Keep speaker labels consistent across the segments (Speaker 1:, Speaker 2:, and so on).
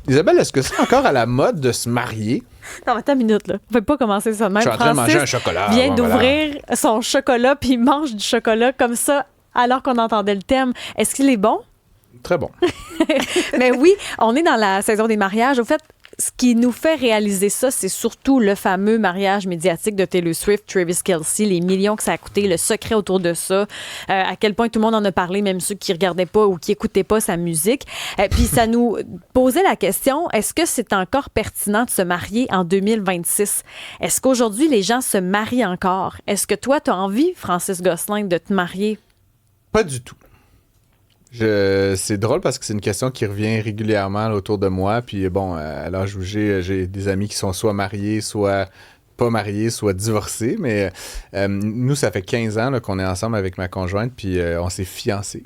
Speaker 1: Isabelle, est-ce que c'est encore à la mode de se marier?
Speaker 2: Non, attends une minute, là. On peut pas commencer ça de même.
Speaker 1: Je suis en train de manger un
Speaker 2: Francis
Speaker 1: chocolat.
Speaker 2: vient
Speaker 1: bon,
Speaker 2: d'ouvrir son chocolat, puis il mange du chocolat comme ça, alors qu'on entendait le thème. Est-ce qu'il est bon?
Speaker 1: Très bon.
Speaker 2: Mais oui, on est dans la saison des mariages. Au fait, ce qui nous fait réaliser ça, c'est surtout le fameux mariage médiatique de Taylor Swift, Travis Kelce, les millions que ça a coûté, le secret autour de ça, à quel point tout le monde en a parlé, même ceux qui regardaient pas ou qui écoutaient pas sa musique. Puis ça nous posait la question, est-ce que c'est encore pertinent de se marier en 2026? Est-ce qu'aujourd'hui, les gens se marient encore? Est-ce que toi, tu as envie, Francis Gosselin, de te marier?
Speaker 1: Pas du tout. C'est drôle parce que c'est une question qui revient régulièrement là, autour de moi. Puis bon, à l'âge où j'ai des amis qui sont soit mariés, soit pas mariés, soit divorcés. Mais nous, ça fait 15 ans là, qu'on est ensemble avec ma conjointe, puis on s'est fiancés.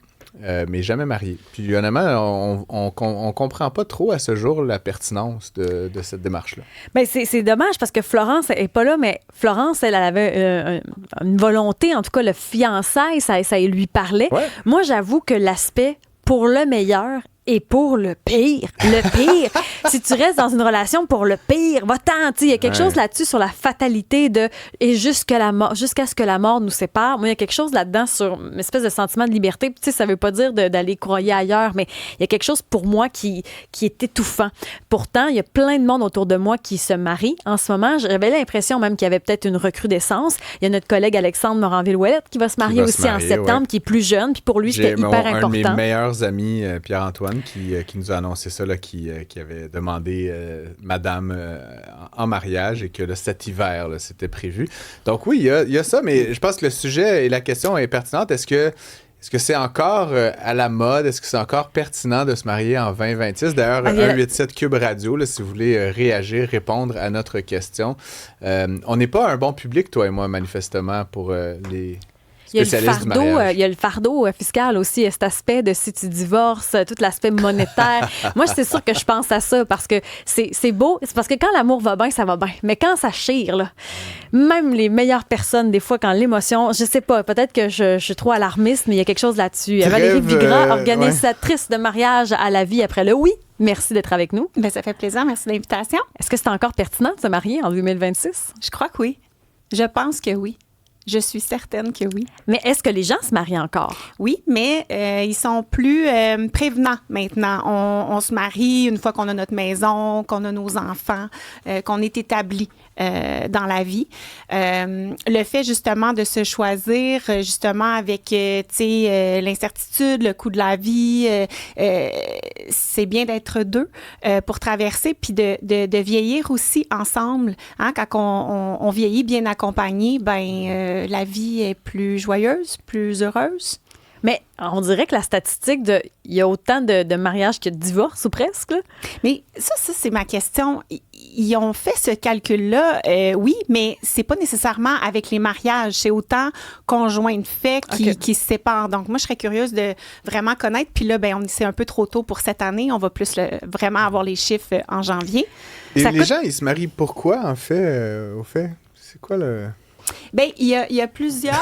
Speaker 1: Mais jamais mariés. Puis honnêtement, on comprend pas trop à ce jour la pertinence de cette démarche-là.
Speaker 2: Bien, c'est dommage parce que Florence est pas là, mais Florence, elle avait une volonté, en tout cas, le fiançailles, ça lui parlait.
Speaker 1: Ouais.
Speaker 2: Moi, j'avoue que l'aspect pour le meilleur et pour le pire. Le pire, si tu restes dans une relation pour le pire, va-t'en. Il y a quelque chose là-dessus sur la fatalité de et jusqu'à ce que la mort nous sépare. Moi, il y a quelque chose là-dedans sur une espèce de sentiment de liberté. Puis, ça veut pas dire d'aller croyer ailleurs, mais il y a quelque chose pour moi qui est étouffant. Pourtant, il y a plein de monde autour de moi qui se marie en ce moment. J'avais l'impression même qu'il y avait peut-être une recrudescence. Il y a notre collègue Alexandre Moranville-Ouellette qui va se marier aussi en septembre, qui est plus jeune. Puis pour lui, c'était hyper important.
Speaker 1: Un de mes meilleurs amis, Pierre-Antoine, qui nous a annoncé ça, là, qui avait demandé madame en mariage et que là, cet hiver, là, c'était prévu. Donc oui, il y a ça, mais je pense que le sujet et la question est pertinente. Est-ce que c'est encore à la mode? Est-ce que c'est encore pertinent de se marier en 2026? D'ailleurs, 187 Cube Radio, là, si vous voulez réagir, répondre à notre question. On n'est pas un bon public, toi et moi, manifestement, pour les... Il y
Speaker 2: a le fardeau fiscal aussi, cet aspect de si tu divorces, tout l'aspect monétaire. Moi, c'est sûr que je pense à ça parce que c'est beau. C'est parce que quand l'amour va bien, ça va bien. Mais quand ça chire, là, même les meilleures personnes, des fois, quand l'émotion, je sais pas, peut-être que je suis trop alarmiste, mais il y a quelque chose là-dessus. Valérie Bigra, organisatrice de mariage à la vie après le oui. Merci d'être avec nous.
Speaker 3: Bien, ça fait plaisir. Merci de l'invitation.
Speaker 2: Est-ce que c'est encore pertinent de se marier en 2026?
Speaker 3: Je crois que oui. Je pense que oui. Je suis certaine que oui.
Speaker 2: Mais est-ce que les gens se marient encore?
Speaker 3: Oui, mais ils sont plus prévenants maintenant. On se marie une fois qu'on a notre maison, qu'on a nos enfants, qu'on est établi dans la vie. Le fait justement de se choisir justement avec l'incertitude, le coût de la vie, c'est bien d'être deux pour traverser puis de vieillir aussi ensemble. Hein? Quand on vieillit bien accompagné, la vie est plus joyeuse, plus heureuse.
Speaker 2: Mais on dirait que la statistique il y a autant de mariages que de divorces ou presque. Là.
Speaker 3: Mais ça, c'est ma question. Ils ont fait ce calcul-là, oui, mais c'est pas nécessairement avec les mariages. C'est autant conjoints de fait qui se séparent. Donc, moi, je serais curieuse de vraiment connaître. Puis là, c'est un peu trop tôt pour cette année. On va plus vraiment avoir les chiffres en janvier.
Speaker 1: Et les gens, ils se marient pourquoi, en fait, au fait? C'est quoi le...
Speaker 3: Il y a plusieurs...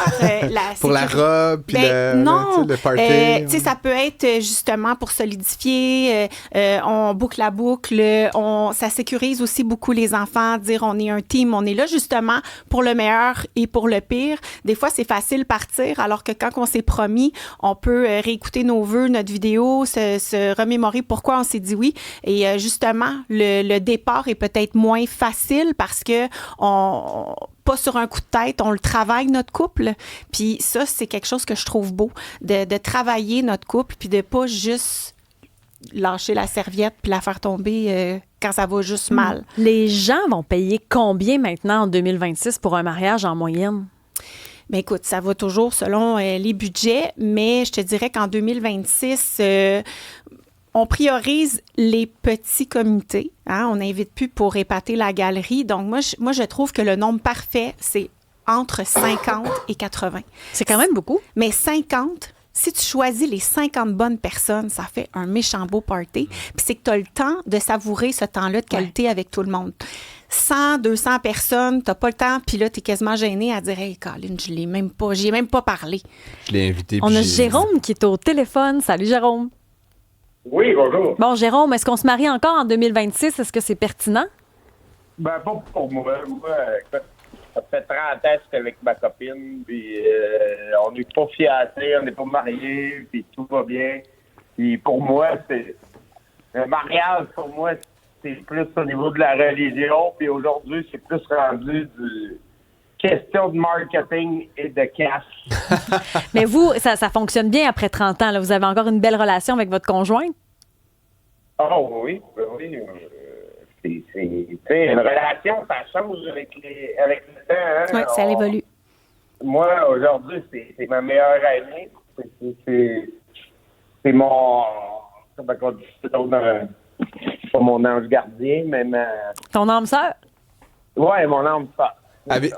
Speaker 1: pour la robe, puis le party.
Speaker 3: Ça peut être justement pour solidifier, on boucle la boucle, ça sécurise aussi beaucoup les enfants, dire on est un team, on est là justement pour le meilleur et pour le pire. Des fois, c'est facile partir, alors que quand on s'est promis, on peut réécouter nos vœux, notre vidéo, se remémorer pourquoi on s'est dit oui. Et justement, le départ est peut-être moins facile parce que pas sur un coup de tête, on le travaille, notre couple. Puis ça, c'est quelque chose que je trouve beau, de travailler notre couple, puis de pas juste lâcher la serviette puis la faire tomber quand ça va juste mal.
Speaker 2: Les gens vont payer combien maintenant en 2026 pour un mariage en moyenne?
Speaker 3: Bien, écoute, ça va toujours selon les budgets, mais je te dirais qu'en 2026... on priorise les petits comités. Hein? On n'invite plus pour épater la galerie. Donc, moi, je trouve que le nombre parfait, c'est entre 50 et 80.
Speaker 2: C'est quand même beaucoup.
Speaker 3: Mais 50, si tu choisis les 50 bonnes personnes, ça fait un méchant beau party. Puis c'est que tu as le temps de savourer ce temps-là de qualité avec tout le monde. 100, 200 personnes, t'as pas le temps, puis là, t'es quasiment gêné à dire « Hey, Colin, j'y ai même pas parlé. »
Speaker 1: Je l'ai invité.
Speaker 2: On a Jérôme qui est au téléphone. Salut, Jérôme.
Speaker 4: Oui, bonjour.
Speaker 2: Bon, Jérôme, est-ce qu'on se marie encore en 2026? Est-ce que c'est pertinent?
Speaker 4: Ben, pas pour moi. Moi, écoute, ça fait 30 ans que j'étais avec ma copine, puis on n'est pas fiancés, on n'est pas mariés, puis tout va bien. Puis pour moi, c'est... Le mariage, pour moi, c'est plus au niveau de la religion, puis aujourd'hui, c'est plus rendu du... question de marketing et de cash.
Speaker 2: Mais vous, ça fonctionne bien après 30 ans. Là. Vous avez encore une belle relation avec votre conjointe?
Speaker 4: Oh oui, oui. Tu sais, une relation, ça change avec le temps. Hein?
Speaker 3: Oui, ça évolue.
Speaker 4: Moi, aujourd'hui, c'est ma meilleure amie. C'est mon... Comment on dit? C'est pas mon ange gardien, mais
Speaker 2: Ton âme sœur?
Speaker 4: Ouais, mon âme sœur.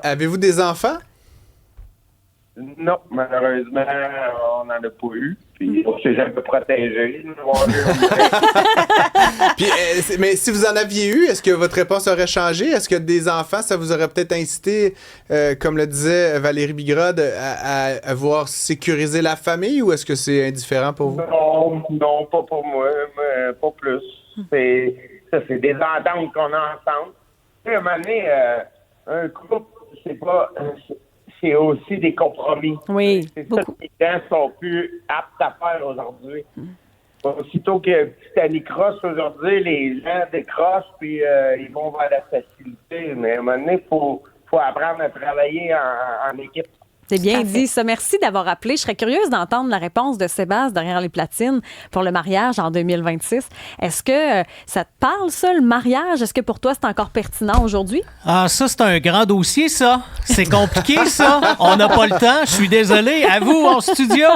Speaker 1: Avez-vous des enfants?
Speaker 4: Non, malheureusement, on n'en a pas eu. Puis on s'est jamais protégé.
Speaker 1: Puis, mais si vous en aviez eu, est-ce que votre réponse aurait changé? Est-ce que des enfants, ça vous aurait peut-être incité, comme le disait Valérie Bigrod, à vouloir sécuriser la famille ou est-ce que c'est indifférent pour vous?
Speaker 4: Non, pas pour moi, mais pas plus. C'est des ententes qu'on a ensemble. Tu sais, à un moment donné, un couple, c'est aussi des compromis.
Speaker 2: Oui,
Speaker 4: c'est
Speaker 2: beaucoup.
Speaker 4: ça que les gens sont plus aptes à faire aujourd'hui. Aussitôt que petit Annie crosse aujourd'hui, les gens décrochent puis ils vont vers la facilité. Mais à un moment donné, il faut apprendre à travailler en équipe.
Speaker 2: C'est bien dit, ça. Merci d'avoir appelé. Je serais curieuse d'entendre la réponse de Sébastien derrière les platines pour le mariage en 2026. Est-ce que ça te parle, ça, le mariage? Est-ce que pour toi, c'est encore pertinent aujourd'hui?
Speaker 5: Ah, ça, c'est un grand dossier, ça. C'est compliqué, ça. On n'a pas le temps. Je suis désolé. À vous, en studio.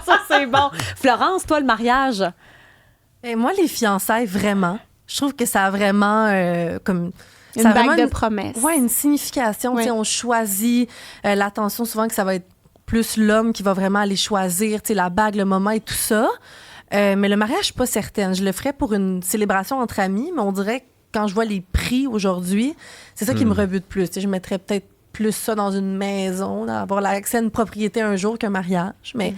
Speaker 2: Ça, c'est bon. Florence, toi, le mariage?
Speaker 6: Et moi, les fiançailles, vraiment. Je trouve que ça a vraiment comme...
Speaker 3: Une
Speaker 6: ça a
Speaker 3: bague
Speaker 6: vraiment
Speaker 3: de promesses.
Speaker 6: Oui, une signification.
Speaker 3: Ouais.
Speaker 6: Tu sais, on choisit l'attention, souvent que ça va être plus l'homme qui va vraiment aller choisir, tu sais, la bague, le moment et tout ça. Mais le mariage, je suis pas certaine. Je le ferais pour une célébration entre amis, mais on dirait que quand je vois les prix aujourd'hui, c'est ça qui me rebute plus. Tu sais, je mettrais peut-être plus ça dans une maison, d'avoir l'accès à une propriété un jour qu'un mariage. Mais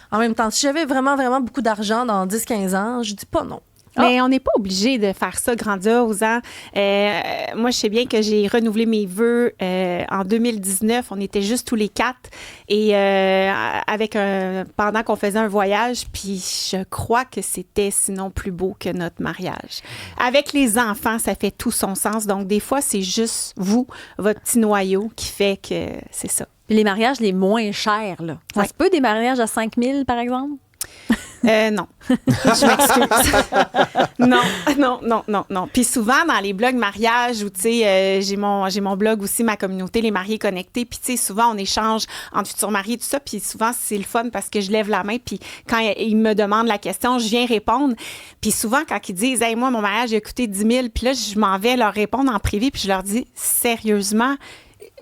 Speaker 6: en même temps, si j'avais vraiment, vraiment beaucoup d'argent dans 10-15 ans, je dis pas non.
Speaker 3: Mais on n'est pas obligé de faire ça grandiose. Hein? Moi, je sais bien que j'ai renouvelé mes vœux en 2019. On était juste tous les 4 et pendant qu'on faisait un voyage, puis je crois que c'était sinon plus beau que notre mariage. Avec les enfants, ça fait tout son sens. Donc, des fois, c'est juste vous, votre petit noyau, qui fait que c'est ça.
Speaker 2: Les mariages les moins chers, là. Ça se peut des mariages à 5 000, par exemple?
Speaker 3: Non. Je m'excuse. Non. Puis souvent, dans les blogs mariage, où, tu sais, j'ai mon blog aussi, ma communauté, les mariés connectés, puis, tu sais, souvent, on échange entre futurs mariés, tout ça, puis souvent, c'est le fun parce que je lève la main, puis quand ils me demandent la question, je viens répondre. Puis souvent, quand ils disent « Hey, moi, mon mariage, il a coûté 10 000 », puis là, je m'en vais leur répondre en privé, puis je leur dis « Sérieusement,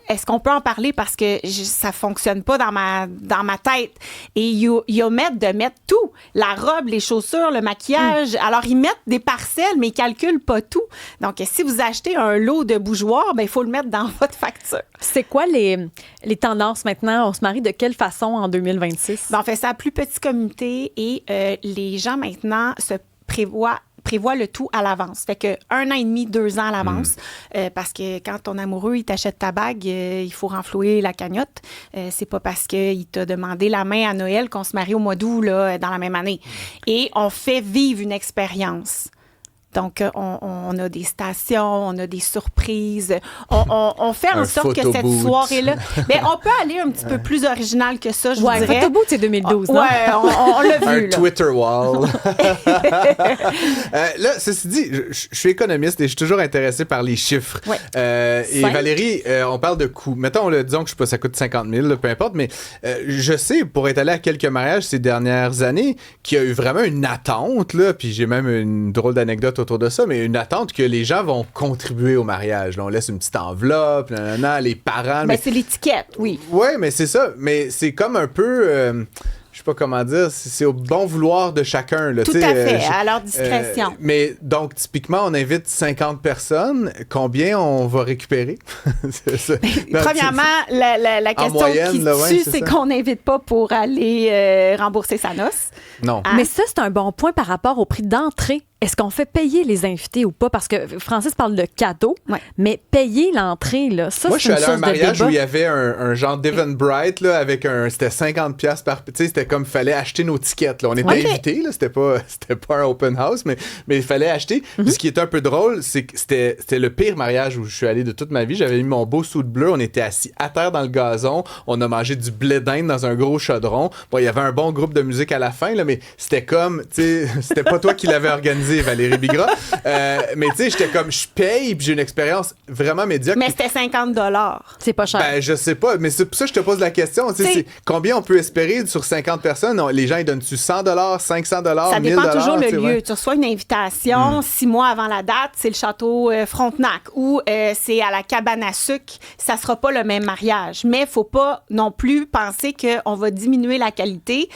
Speaker 3: est-ce qu'on peut en parler parce que ça fonctionne pas dans ma tête? » Et ils omettent de mettre tout. La robe, les chaussures, le maquillage. Alors, ils mettent des parcelles, mais ils calculent pas tout. Donc, si vous achetez un lot de bougeoirs, ben il faut le mettre dans votre facture.
Speaker 2: C'est quoi les tendances maintenant? On se marie de quelle façon en 2026?
Speaker 3: Ben, on fait ça à plus petite communauté et les gens maintenant se prévoient le tout à l'avance. Fait que 1 an et demi, 2 ans à l'avance. Parce que quand ton amoureux, il t'achète ta bague, il faut renflouer la cagnotte. C'est pas parce qu'il t'a demandé la main à Noël qu'on se marie au mois d'août, là, dans la même année. Et on fait vivre une expérience. Donc, on a des stations, on a des surprises. On fait en sorte que cette soirée-là... Mais on peut aller un petit peu plus original que ça, je vous dirais.
Speaker 2: Photoboot, c'est 2012, non?
Speaker 3: Ouais, on l'a vu.
Speaker 1: Un
Speaker 3: là.
Speaker 1: Twitter wall. Là, ceci dit, je suis économiste et je suis toujours intéressé par les chiffres.
Speaker 3: Ouais.
Speaker 1: Et Valérie, on parle de coûts. Mettons, disons que ça coûte 50 000, là, peu importe, mais je sais, pour être allé à quelques mariages ces dernières années, qu'il y a eu vraiment une attente, là, puis j'ai même une drôle d'anecdote autour de ça, mais une attente que les gens vont contribuer au mariage. Là, on laisse une petite enveloppe, les parents...
Speaker 3: Ben, c'est l'étiquette, oui.
Speaker 1: Oui, mais c'est ça. Mais c'est comme un peu... sais pas comment dire, c'est au bon vouloir de chacun. Là,
Speaker 3: Tout à fait, à leur discrétion.
Speaker 1: Mais donc, typiquement, on invite 50 personnes. Combien on va récupérer?
Speaker 3: Premièrement, la question
Speaker 1: moyenne,
Speaker 3: qui
Speaker 1: là, ouais,
Speaker 3: tue,
Speaker 1: c'est
Speaker 3: c'est
Speaker 1: ça.
Speaker 3: qu'on n'invite pas pour aller rembourser sa noce.
Speaker 1: Non.
Speaker 3: Hein?
Speaker 2: Mais ça, c'est un bon point par rapport au prix d'entrée. Est-ce qu'on fait payer les invités ou pas? Parce que Francis parle de cadeaux,
Speaker 3: Ouais.
Speaker 2: mais payer l'entrée, là, ça,
Speaker 1: Moi, je
Speaker 2: c'est
Speaker 1: suis
Speaker 2: une
Speaker 1: allé à un
Speaker 2: source de
Speaker 1: mariage
Speaker 2: débat.
Speaker 1: où il y avait un genre d'Evan Bright, là, avec c'était 50$ par. Tu sais, c'était comme, il fallait acheter nos tickets, là. On était
Speaker 3: Ok.
Speaker 1: invités, là. C'était pas un open house, mais il fallait acheter. Puis ce qui était un peu drôle, c'est que c'était le pire mariage où je suis allé de toute ma vie. J'avais mis mon beau suit bleu, on était assis à terre dans le gazon, on a mangé du blé d'Inde dans un gros chaudron. Bon, il y avait un bon groupe de musique à la fin, là, mais c'était comme, tu sais, c'était pas toi qui l'avais organisé, Valérie Bigra. Mais tu sais, j'étais comme, je paye, puis j'ai une expérience vraiment médiocre.
Speaker 3: Mais c'était 50$.
Speaker 2: C'est pas cher.
Speaker 1: Ben, je sais pas, mais c'est pour ça que je te pose la question. Tu sais,
Speaker 3: T'sais-
Speaker 1: combien on peut espérer sur 50 personnes? Les gens, ils donnent-tu 100$, 500$,
Speaker 3: Ça
Speaker 1: 1000$?
Speaker 3: dépend toujours le
Speaker 1: tu sais,
Speaker 3: lieu.
Speaker 1: ouais.
Speaker 3: Tu reçois une invitation 6 mois avant la date, c'est le château Frontenac ou c'est à la cabane à sucre. Ça sera pas le même mariage. Mais il faut pas non plus penser qu'on va diminuer la qualité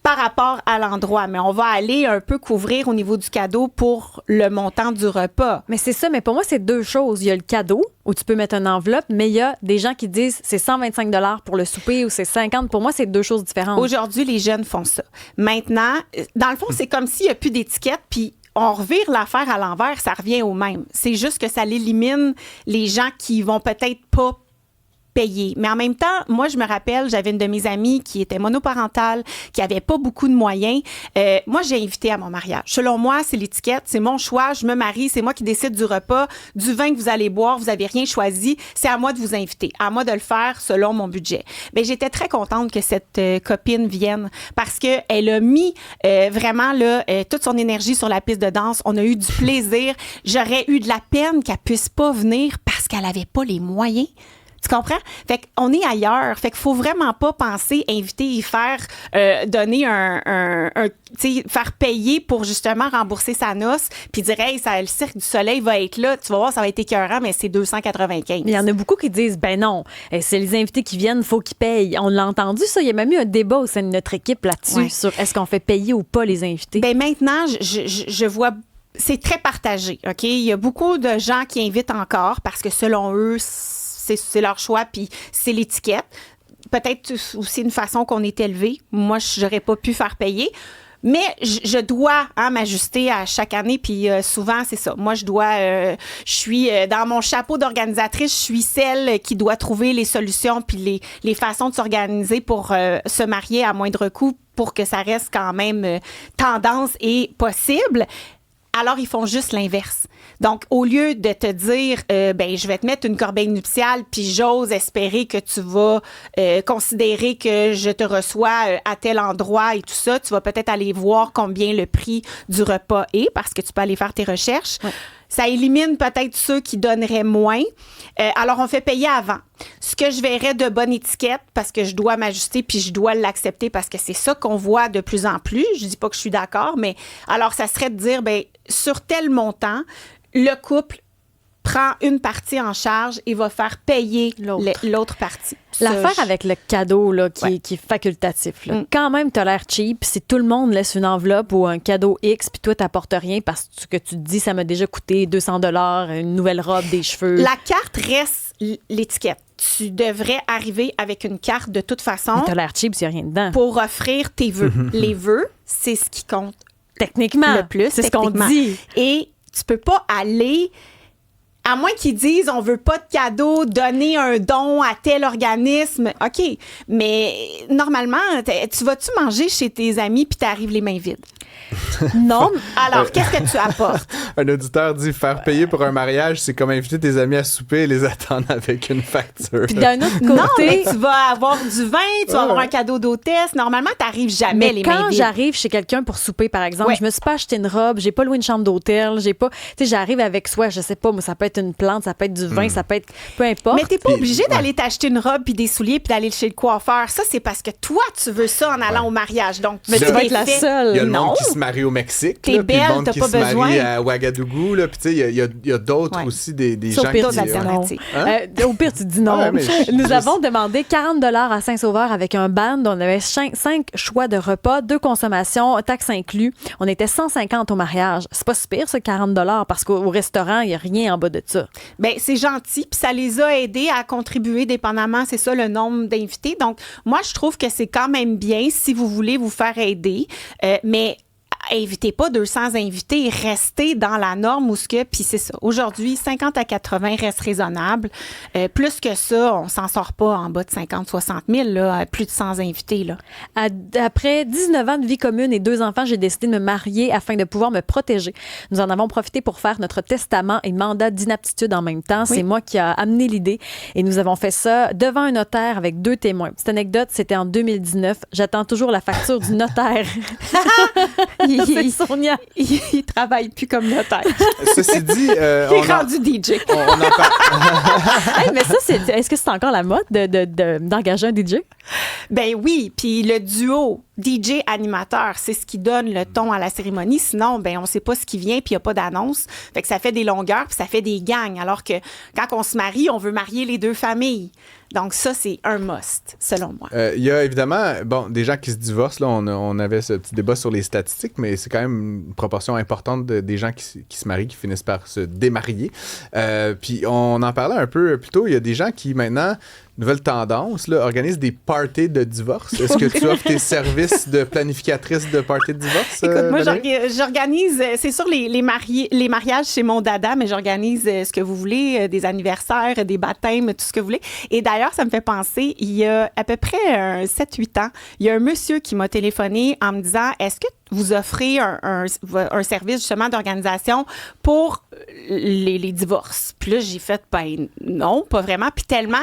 Speaker 3: par rapport à l'endroit. Mais on va aller un peu couvrir au niveau du cadeau pour le montant du repas.
Speaker 2: Mais c'est ça, mais pour moi, c'est deux choses. Il y a le cadeau, où tu peux mettre une enveloppe, mais il y a des gens qui disent c'est 125$ pour le souper ou c'est 50$. Pour moi, c'est deux choses différentes.
Speaker 3: Aujourd'hui, les jeunes font ça. Maintenant, dans le fond, c'est comme s'il n'y a plus d'étiquette, puis on revire l'affaire à l'envers, ça revient au même. C'est juste que ça élimine les gens qui vont peut-être pas payer. Mais en même temps, moi, je me rappelle, j'avais une de mes amies qui était monoparentale, qui avait pas beaucoup de moyens. Moi, j'ai invité à mon mariage. Selon moi, c'est l'étiquette, c'est mon choix, je me marie, c'est moi qui décide du repas, du vin que vous allez boire, vous avez rien choisi, c'est à moi de vous inviter, à moi de le faire selon mon budget. Mais j'étais très contente que cette copine vienne parce que elle a mis vraiment là toute son énergie sur la piste de danse. On a eu du plaisir. J'aurais eu de la peine qu'elle puisse pas venir parce qu'elle avait pas les moyens. Tu comprends? Fait qu'on est ailleurs. Fait qu'il faut vraiment pas penser inviter et faire donner tu sais, faire payer pour justement rembourser sa noce puis dire hey, le Cirque du Soleil va être là, tu vas voir, ça va être écœurant, mais c'est 295.
Speaker 2: Il y en a beaucoup qui disent ben non, c'est les invités qui viennent, faut qu'ils payent. On l'a entendu ça, il y a même eu un débat au sein de notre équipe là-dessus
Speaker 3: Ouais.
Speaker 2: sur est-ce qu'on fait payer ou pas les invités.
Speaker 3: Ben maintenant, je vois c'est très partagé, OK? Il y a beaucoup de gens qui invitent encore parce que selon eux, c'est leur choix puis c'est l'étiquette. Peut-être aussi une façon qu'on est élevé. Moi, j'aurais pas pu faire payer. Mais je dois m'ajuster à chaque année, puis souvent, c'est ça. Moi, je suis dans mon chapeau d'organisatrice, je suis celle qui doit trouver les solutions puis les façons de s'organiser pour se marier à moindre coût pour que ça reste quand même tendance et possible. Alors, ils font juste l'inverse. Donc, au lieu de te dire, je vais te mettre une corbeille nuptiale, puis j'ose espérer que tu vas considérer que je te reçois à tel endroit et tout ça, tu vas peut-être aller voir combien le prix du repas est, parce que tu peux aller faire tes recherches. Ouais. Ça élimine peut-être ceux qui donneraient moins. Alors, on fait payer avant. Ce que je verrais de bonne étiquette, parce que je dois m'ajuster puis je dois l'accepter parce que c'est ça qu'on voit de plus en plus. Je dis pas que je suis d'accord, mais alors, ça serait de dire, sur tel montant, le couple prend une partie en charge et va faire payer l'autre partie.
Speaker 2: L'affaire avec le cadeau là, qui est facultatif, là. Quand même, t'as l'air cheap. Si tout le monde laisse une enveloppe ou un cadeau X, puis toi, t'apportes rien parce que tu te dis ça m'a déjà coûté 200$, une nouvelle robe, des cheveux.
Speaker 3: La carte reste l'étiquette. Tu devrais arriver avec une carte de toute façon.
Speaker 2: Mais t'as l'air cheap s'il n'y a rien dedans.
Speaker 3: Pour offrir tes vœux. Les vœux, c'est ce qui compte.
Speaker 2: Techniquement.
Speaker 3: Le plus.
Speaker 2: C'est ce qu'on dit.
Speaker 3: Et tu peux pas aller... À moins qu'ils disent on veut pas de cadeau, donner un don à tel organisme. OK. Mais normalement, tu vas-tu manger chez tes amis puis t'arrives les mains vides? Non. Alors, qu'est-ce que tu apportes?
Speaker 1: Un auditeur dit faire payer pour un mariage, c'est comme inviter tes amis à souper et les attendre avec une facture.
Speaker 2: Puis d'un autre côté,
Speaker 3: non, mais tu vas avoir du vin, tu vas avoir un cadeau d'hôtesse. Normalement, t'arrives jamais les mains vides.
Speaker 2: Quand j'arrive chez quelqu'un pour souper, par exemple, je me suis pas acheté une robe, j'ai pas loué une chambre d'hôtel, j'ai pas, tu sais, j'arrive avec soit, je sais pas, moi, ça peut être une plante, ça peut être du vin, ça peut être, peu importe.
Speaker 3: Mais t'es pas obligé d'aller t'acheter une robe puis des souliers puis d'aller chez le coiffeur. Ça, c'est parce que toi, tu veux ça en allant au mariage. Donc,
Speaker 2: mais tu vas être la seule.
Speaker 1: Il y a le monde qui se marient au Mexique.
Speaker 3: T'es
Speaker 1: là, puis le
Speaker 3: belle,
Speaker 1: monde
Speaker 3: t'as
Speaker 1: qui
Speaker 3: pas
Speaker 1: se marie
Speaker 3: besoin.
Speaker 1: à Ouagadougou. Là, puis tu sais, il y a d'autres
Speaker 3: Ouais.
Speaker 1: aussi, des
Speaker 2: Ça,
Speaker 1: gens
Speaker 2: au pire,
Speaker 1: qui...
Speaker 2: tu dis non.
Speaker 1: Hein?
Speaker 2: Au pire, tu dis non.
Speaker 1: Ouais, mais
Speaker 2: Nous avons demandé 40 $ à Saint-Sauveur avec un band. On avait 5 choix de repas, 2 consommations, taxes inclus. On était 150 au mariage. C'est pas si pire, ça, 40 $ parce qu'au restaurant, il n'y a rien en bas de ça.
Speaker 3: Bien, c'est gentil, puis ça les a aidés à contribuer dépendamment, c'est ça, le nombre d'invités. Donc, moi, je trouve que c'est quand même bien si vous voulez vous faire aider, mais invitez pas 200 invités, restez dans la norme où ce que, puis c'est ça. Aujourd'hui, 50 à 80 reste raisonnable. Plus que ça, on s'en sort pas en bas de 50-60 000, là, plus de 100 invités, là.
Speaker 2: Après 19 ans de vie commune et 2 enfants, j'ai décidé de me marier afin de pouvoir me protéger. Nous en avons profité pour faire notre testament et mandat d'inaptitude en même temps.
Speaker 3: Oui.
Speaker 2: C'est moi qui a amené l'idée et nous avons fait ça devant un notaire avec 2 témoins. Petite anecdote, c'était en 2019. J'attends toujours la facture du notaire. C'est Sonia.
Speaker 3: Il travaille plus comme notaire.
Speaker 1: Ceci dit,
Speaker 3: Il est rendu DJ.
Speaker 1: on en parle.
Speaker 2: Hey, mais ça, est-ce que c'est encore la mode d'engager un DJ?
Speaker 3: Ben oui, puis le duo DJ-animateur, c'est ce qui donne le ton à la cérémonie. Sinon, ben on sait pas ce qui vient, puis il n'y a pas d'annonce. Fait que ça fait des longueurs, puis ça fait des gangs. Alors que quand on se marie, on veut marier les 2 familles. Donc ça, c'est un must, selon moi.
Speaker 1: Il y a évidemment des gens qui se divorcent. Là, on avait ce petit débat sur les statistiques, mais c'est quand même une proportion importante des gens qui se marient, qui finissent par se démarier. Puis on en parlait un peu plus tôt. Il y a des gens qui, maintenant, nouvelle tendance, là, organisent des parties de divorce. Est-ce que tu offres tes services de planificatrice de parties de divorce?
Speaker 3: Écoute, moi,
Speaker 1: Valérie?
Speaker 3: j'organise, c'est sûr, les mariages chez mon dada, mais j'organise ce que vous voulez, des anniversaires, des baptêmes, tout ce que vous voulez. Et d'ailleurs, ça me fait penser, il y a à peu près 7-8 ans, il y a un monsieur qui m'a téléphoné en me disant, est-ce que vous offrez un service justement d'organisation pour les divorces? Puis là, j'ai fait, ben non, pas vraiment. Puis tellement,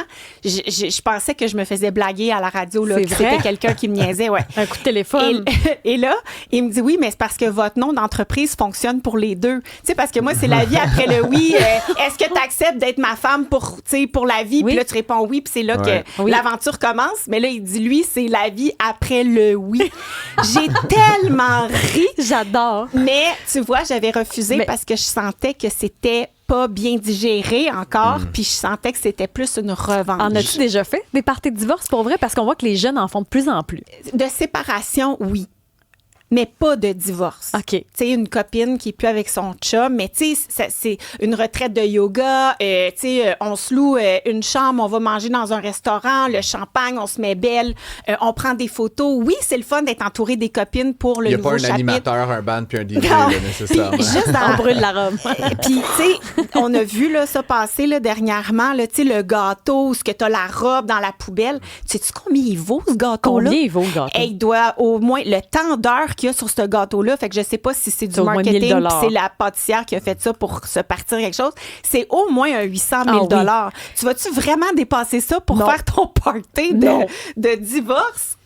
Speaker 3: je pensais que je me faisais blaguer à la radio, là,
Speaker 2: C'est
Speaker 3: que
Speaker 2: vrai?
Speaker 3: c'était quelqu'un qui me niaisait, ouais.
Speaker 2: Un coup de téléphone.
Speaker 3: Et là, il me dit oui, mais c'est parce que votre nom d'entreprise fonctionne pour les 2. Tu sais, parce que moi, c'est la vie après le oui. Est-ce que tu acceptes d'être ma femme pour la vie?
Speaker 2: Oui.
Speaker 3: Puis là, tu réponds oui, puis c'est là
Speaker 1: Ouais.
Speaker 3: que
Speaker 2: Oui.
Speaker 3: l'aventure commence. Mais là, il dit lui, c'est la vie après le oui. J'ai tellement ri.
Speaker 2: J'adore.
Speaker 3: Mais tu vois, j'avais refusé
Speaker 2: Mais-
Speaker 3: parce que je sentais que c'était pas bien digéré encore, puis je sentais que c'était plus une revanche.
Speaker 2: En as-tu déjà fait des parties de divorce pour vrai? Parce qu'on voit que les jeunes en font de plus en plus.
Speaker 3: De séparation, oui. Mais pas de divorce.
Speaker 2: OK.
Speaker 3: Tu sais, une copine qui est plus avec son chum, mais tu sais, c'est une retraite de yoga. Tu sais, on se loue une chambre, on va manger dans un restaurant, le champagne, on se met belle, on prend des photos. Oui, c'est le fun d'être entouré des copines pour le
Speaker 1: Il n'y a
Speaker 3: nouveau
Speaker 1: pas un
Speaker 3: chapitre.
Speaker 1: animateur, un band puis un DJ,
Speaker 3: Non.
Speaker 1: là,
Speaker 3: Puis
Speaker 1: nécessairement.
Speaker 3: juste dans
Speaker 2: On brûle la robe.
Speaker 3: Puis, tu sais, on a vu là, ça passer là, dernièrement, là, tu sais, le gâteau, ce que tu as la robe dans la poubelle. Sais-tu combien il vaut, ce gâteau-là?
Speaker 2: Combien il vaut le gâteau?
Speaker 3: Hey, il doit au moins le temps d'heure qu'il y a sur ce gâteau-là. Fait que je sais pas si c'est du
Speaker 2: C'est au moins
Speaker 3: marketing,
Speaker 2: 1000
Speaker 3: puis c'est la pâtissière qui a fait ça pour se partir quelque chose. C'est au moins un 800 000
Speaker 2: Ah oui.
Speaker 3: Tu vas-tu vraiment dépasser ça pour
Speaker 2: Non.
Speaker 3: faire ton party
Speaker 2: Non.
Speaker 3: de divorce?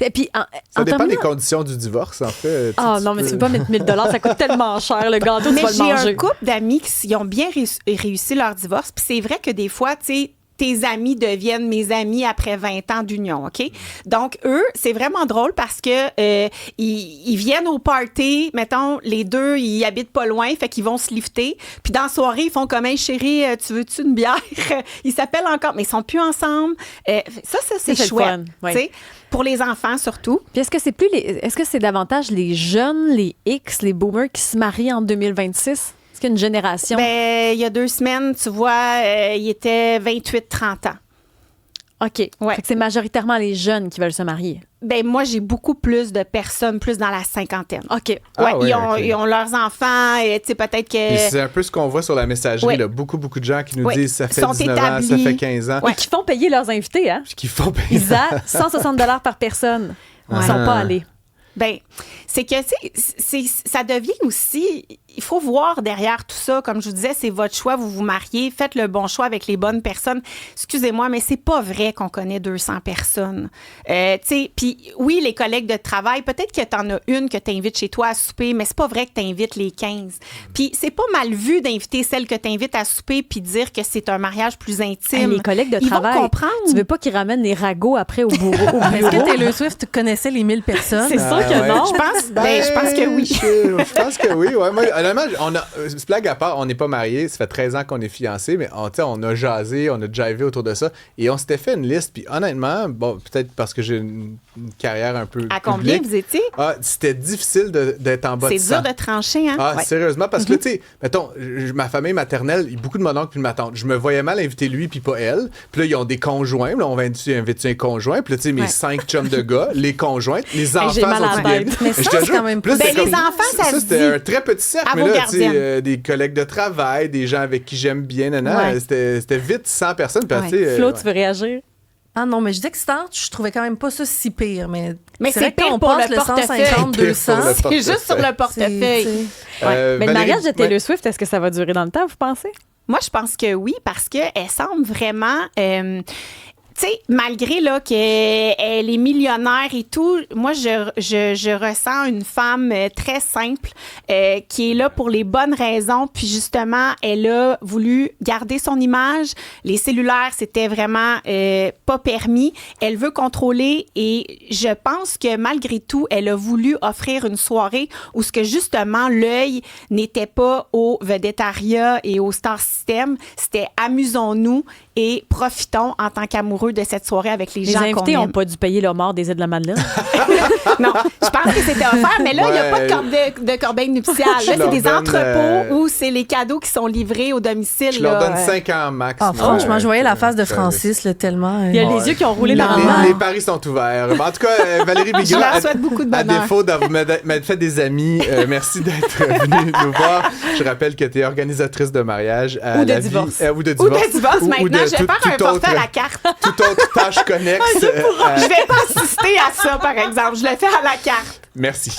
Speaker 2: Et puis,
Speaker 1: Ça
Speaker 2: en
Speaker 1: dépend des
Speaker 2: terminant-
Speaker 1: conditions du divorce, en fait.
Speaker 2: Ah
Speaker 1: Tu
Speaker 2: non, mais
Speaker 1: peux-
Speaker 2: tu peux pas mettre 1000 $, ça coûte tellement cher. Le gâteau, tu
Speaker 3: Mais
Speaker 2: vas le
Speaker 3: j'ai
Speaker 2: manger.
Speaker 3: un couple d'amis qui ont bien réussi leur divorce. Puis c'est vrai que des fois, tu sais, tes amis deviennent mes amis après 20 ans d'union, OK? Donc, eux, c'est vraiment drôle parce que ils viennent au party, mettons, les 2, ils habitent pas loin, fait qu'ils vont se lifter. Puis dans la soirée, ils font comme, hey, chérie, tu veux-tu une bière? Ils s'appellent encore, mais ils sont plus ensemble. Ça, c'est
Speaker 2: c'est le
Speaker 3: chouette,
Speaker 2: fun, ouais.
Speaker 3: tu sais, pour les enfants surtout.
Speaker 2: Puis est-ce que c'est davantage les jeunes, les X, les boomers qui se marient en 2026? Est-ce qu'il y a une génération?
Speaker 3: Ben, il y a 2 semaines, tu vois, il était 28-30 ans.
Speaker 2: OK.
Speaker 3: Ouais.
Speaker 2: Fait que c'est majoritairement les jeunes qui veulent se marier.
Speaker 3: Ben moi, j'ai beaucoup plus de personnes, plus dans la cinquantaine.
Speaker 2: OK.
Speaker 1: Ah
Speaker 3: Ouais,
Speaker 1: ouais,
Speaker 3: ils
Speaker 1: ok.
Speaker 3: ont leurs enfants, et tu sais, peut-être
Speaker 1: Puis
Speaker 3: que...
Speaker 1: c'est un peu ce qu'on voit sur la messagerie.
Speaker 3: Ouais.
Speaker 1: Là. Beaucoup de gens qui nous
Speaker 3: Ouais.
Speaker 1: disent ça fait
Speaker 3: Sont
Speaker 1: 19 ans, ça
Speaker 3: établis.
Speaker 1: fait 15 ans.
Speaker 2: Et qui font payer leurs invités, hein?
Speaker 1: Puis qui font payer.
Speaker 2: Isa, 160 $ par personne. Ils ne sont pas allés.
Speaker 3: Ben, c'est que, tu sais, ça devient aussi il faut voir derrière tout ça. Comme je vous disais, c'est votre choix, vous vous mariez, faites le bon choix avec les bonnes personnes. Excusez-moi, mais c'est pas vrai qu'on connaît 200 personnes. Puis oui, les collègues de travail, peut-être que t'en as une que t'invites chez toi à souper, mais c'est pas vrai que t'invites les 15. Puis c'est pas mal vu d'inviter celle que t'invites à souper puis dire que c'est un mariage plus intime.
Speaker 2: Les collègues de
Speaker 3: Ils
Speaker 2: travail,
Speaker 3: vont comprendre.
Speaker 2: tu veux pas qu'ils ramènent les ragots après au bureau?
Speaker 6: Est-ce que Taylor Swift connaissait les 1000 personnes?
Speaker 2: C'est sûr que
Speaker 1: ouais.
Speaker 2: non.
Speaker 3: Je pense que oui.
Speaker 1: Je pense que oui. Ouais. Moi, honnêtement, blague à part, on n'est pas mariés. Ça fait 13 ans qu'on est fiancés, mais on a jasé, on a jivé autour de ça. Et on s'était fait une liste. Puis honnêtement, bon, peut-être parce que j'ai une carrière un peu
Speaker 3: À combien
Speaker 1: publique,
Speaker 3: vous étiez?
Speaker 1: c'était difficile d'être en bas de 100.
Speaker 3: C'est dur de trancher, hein?
Speaker 1: Ouais. Sérieusement, parce que, tu sais, mettons, ma famille maternelle, il y a beaucoup de mon oncle et de ma tante. Je me voyais mal inviter lui puis pas elle. Puis là, ils ont des conjoints. Là, on va inviter un conjoint. Puis là, tu sais, mes 5 chums de gars, les conjointes, les enfants
Speaker 2: j'ai mal à
Speaker 1: sont
Speaker 2: la tête.
Speaker 6: Mais ça, c'est quand même plus...
Speaker 3: les enfants, ça se
Speaker 1: c'était
Speaker 3: dit.
Speaker 1: un très petit cercle.
Speaker 3: À
Speaker 1: Mais
Speaker 3: vos
Speaker 1: là, tu sais,
Speaker 3: gardiennes.
Speaker 1: des collègues de travail, des gens avec qui j'aime bien,
Speaker 3: Ouais.
Speaker 1: c'était vite 100 personnes. Puis, tu sais,
Speaker 2: Flo, tu veux réagir?
Speaker 6: Ah non, mais je dis que je trouvais quand même pas ça si pire. Mais
Speaker 3: Mais
Speaker 6: c'est vrai
Speaker 3: c'est pire
Speaker 6: qu'on
Speaker 3: pour
Speaker 6: passe
Speaker 3: le
Speaker 6: le
Speaker 3: portefeuille.
Speaker 6: 150,
Speaker 1: C'est pire
Speaker 6: 200.
Speaker 1: pour le
Speaker 3: C'est juste sur le portefeuille.
Speaker 2: Mais le
Speaker 1: Valérie,
Speaker 2: mariage de Taylor
Speaker 1: ouais.
Speaker 2: Swift, est-ce que ça va durer dans le temps, vous pensez?
Speaker 3: Moi, je pense que oui, parce qu'elle semble vraiment... tu sais, malgré là, qu'elle est millionnaire et tout, moi, je ressens une femme très simple qui est là pour les bonnes raisons. Puis justement, elle a voulu garder son image. Les cellulaires, c'était vraiment pas permis. Elle veut contrôler et je pense que malgré tout, elle a voulu offrir une soirée où ce que justement, l'œil n'était pas au vedettariat et au star system. C'était amusons-nous et profitons en tant qu'amoureux de cette soirée avec les gens qu'on
Speaker 2: invités
Speaker 3: aime.
Speaker 2: n'ont pas dû payer le mort des îles de la Madeleine.
Speaker 3: Non, je pense que c'était offert, mais là, il n'y a pas de corbeille nuptiale. Là, c'est
Speaker 1: leur
Speaker 3: des
Speaker 1: donne,
Speaker 3: entrepôts où c'est les cadeaux qui sont livrés au domicile.
Speaker 1: Je leur
Speaker 3: là.
Speaker 1: donne 5 ans max.
Speaker 6: Ah, franchement, je voyais la face de Francis, là, tellement...
Speaker 2: Il y a
Speaker 1: Ouais.
Speaker 2: les yeux qui ont roulé dans le
Speaker 1: Les
Speaker 2: mal.
Speaker 1: paris sont ouverts. En tout cas, Valérie
Speaker 3: Je
Speaker 1: Bigra,
Speaker 3: leur souhaite beaucoup de
Speaker 1: à
Speaker 3: bonheur.
Speaker 1: défaut d'avoir m'être fait des amis, merci d'être venue nous voir. Je rappelle que tu es organisatrice de mariage à
Speaker 2: Ou de
Speaker 1: la
Speaker 2: divorce.
Speaker 1: vie, ou de
Speaker 3: Ou
Speaker 1: divorce.
Speaker 3: de divorce,
Speaker 1: Ou
Speaker 3: maintenant,
Speaker 1: de
Speaker 3: je vais faire un forfait à la carte.
Speaker 1: Toute autre tâche connexe.
Speaker 3: Je vais pas assister à ça, par exemple. Je le fais à la carte.
Speaker 1: Merci.